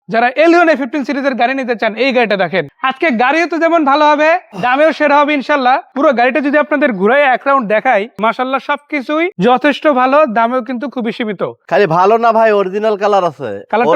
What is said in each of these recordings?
যারা Allion A15 সিরিজের গাড়ি নিতে চান এই গাড়িটা দেখেন। আজকে গাড়িও তো যেমন ভালো হবে, দামেও সেরা হবে ইনশাল্লাহ। পুরো গাড়িটা যদি আপনাদের ঘুরে এক রাউন্ড দেখাই, মাশাল্লাহ সবকিছুই যথেষ্ট ভালো, দামেও কিন্তু খুবই সীমিত। খালি ভালো না ভাই, অরিজিনাল কালার আছে,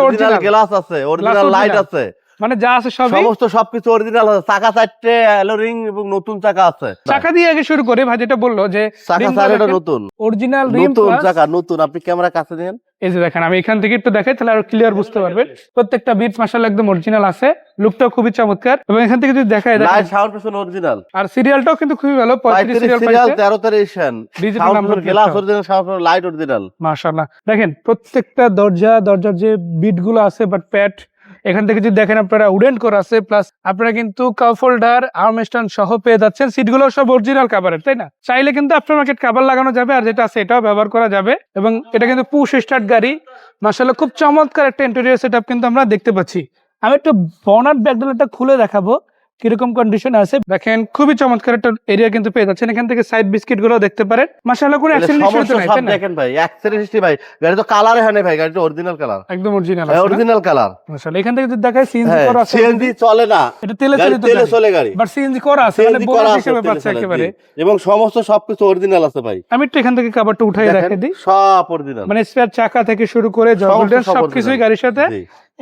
অরিজিনাল গ্লাস আছে, অরিজিনাল লাইট আছে, মানে যা আছে সমস্ত সবকিছু অরিজিনাল আছে। চাকা 4টে অ্যালোরিং এবং নতুন চাকা আছে। চাকা দিয়ে আগে শুরু করে ভাই, যেটা বললো যে চাকা 4টা নতুন, অরিজিনাল রিম নতুন চাকা নতুন। আপনি ক্যামেরা কাছে দেন, এই যে দেখেন, আমি এখান থেকে একটু দেখাই তাহলে আরো ক্লিয়ার বুঝতে পারবেন। প্রত্যেকটা বিট মাশাআল্লাহ একদম অরিজিনাল আছে, লুকটাও খুবই চমৎকার। এবং এখান থেকে যদি দেখাই দেখেন লাইট সাউন্ড পিছন অরিজিনাল, আর সিরিয়ালটাও কিন্তু খুবই ভালো, 35 সিরিয়াল 13 তারিখের digital number glass original, sound light original. মাশাআল্লাহ দেখেন প্রত্যেকটা দরজার যে বিট গুলো আছে বাট প্যাড এখান থেকে যদি দেখেন আপনারা উডেন করা আছে, প্লাস আপনারা কিন্তু কাপ হোল্ডার আর্মস্ট্যান্ড সহ পেয়ে যাচ্ছেন। সিটগুলো সব অরিজিনাল কাভারের, তাই না? চাইলে কিন্তু আফটার মার্কেট কাভার লাগানো যাবে, আর যেটা আছে এটাও ব্যবহার করা যাবে। এবং এটা কিন্তু পুশ স্টার্ট গাড়ি, মাশাআল্লাহ খুব চমৎকার একটা ইন্টেরিয়র সেটআপ কিন্তু আমরা দেখতে পাচ্ছি। আমি একটু বনাট ব্যাকডোরটা খুলে দেখাবো কিরকম কন্ডিশন আছে। দেখেন খুবই চমৎকার একটা এরিয়া কিন্তু পেয়ে যাচ্ছেন। এখান থেকে সাইড বিস্কিট গুলো দেখতে পারেন। মাশাআল্লাহ কোনো অ্যাক্সিডেন্ট হিস্ট্রি নাই, তাই না? দেখেন ভাই অ্যাক্সিডেন্ট হিস্ট্রি ভাই, গাড়ি তো কালারে হয় না ভাই, গাড়ি তো অরিজিনাল কালার, একদম অরিজিনাল ভাই অরিজিনাল কালার। মাশাআল্লাহ এখান থেকে যদি দেখায় সিএনজি করা আছে, সিএনজি চলে না, এটা তেলে চলে গাড়ি, বাট সিএনজি করা আছে, মানে বোনাস হিসেবে পাচ্ছে একেবারে। এবং সমস্ত সবকিছু অরিজিনাল আছে ভাই। আমি একটু এখান থেকে কভারটা উঠাই রেখে দিই, সব অরিজিনাল, মানে স্পেয়ার চাকা থেকে শুরু করে জগলের সবকিছুই গাড়ির সাথে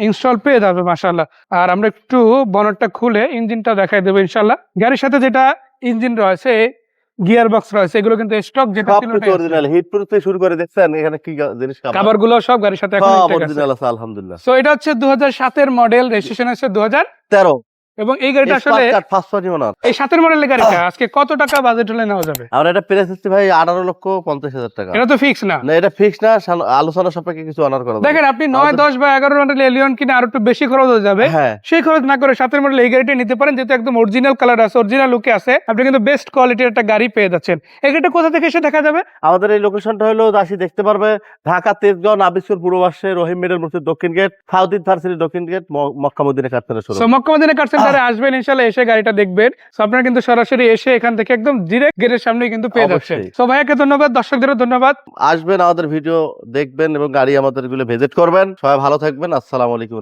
ইনস্টল পেয়ে যাবে মাশাআল্লাহ। আর আমরা একটু বনেটটা খুলে ইঞ্জিনটা দেখাই দেবো ইনশাআল্লাহ। গাড়ির সাথে যেটা ইঞ্জিন রয়েছে, গিয়ার বক্স রয়েছে, এগুলো কিন্তু স্টক যেটা ছিল অরিজিনাল। হিট প্রুফ থেকে শুরু করে দেখছেন এখানে কি জিনিস, কভার গুলো সব গাড়ির সাথে এখন অরিজিনাল আছে আলহামদুলিল্লাহ। সো এটা হচ্ছে 2007 এর মডেল, রেজিস্ট্রেশন আছে 2013। এবং এই গাড়িটা আসলে এই 7 মডেলের গাড়িটা আজকে কত টাকা বাজেট হলে নেওয়া যাবে? আমরা এটা প্রাইস দিচ্ছি ভাই 18,50,000 টাকা। এটা তো ফিক্স না, না এটা ফিক্স না, আলোচনা সাপেক্ষে কিছু অনার করা যাবে। দেখেন আপনি 9, 10 বা 11 মডেল এলিয়ন কিনে আরো একটু বেশি খরচ হয়ে যাবে, সেই খরচ না করে 7 মডেল এই গাড়িটা নিতে পারেন, যেহেতু একদম অরিজিনাল কালার আছে, অরিজিনাল লুকে আছে। আপনি কিন্তু বেস্ট কোয়ালিটির একটা গাড়ি পেয়ে যাচ্ছেন। এই গাড়িটা কোথা থেকে এসে দেখা যাবে? আমাদের এই লোকেশনটা হলো দাসী দেখতে পারবে ঢাকা তেজগাঁও নাবিস্কর পূর্ব পাশে রহিম মিডল মসজিদ দক্ষিণ গেট, সাউথ ভার্সিটি দক্ষিণ gate, Makka Madina car centre শুরু। সো মক্কা মদিনা কার সেন্টারে আসবেন ইনশাআল্লাহ, এসে গাড়িটা দেখবেন। সো আপনারা কিন্তু সরাসরি এসে এখান থেকে একদম ডাইরেক্ট গেটের সামনে কিন্তু পেয়ে যাচ্ছেন। সো ভাইয়াকে ধন্যবাদ, দর্শকদেরও ধন্যবাদ। আসবেন, আমাদের ভিডিও দেখবেন এবং গাড়ি আমাদের গুলো ভিজিট করবেন। সবাই ভালো থাকবেন। আসসালামু আলাইকুম।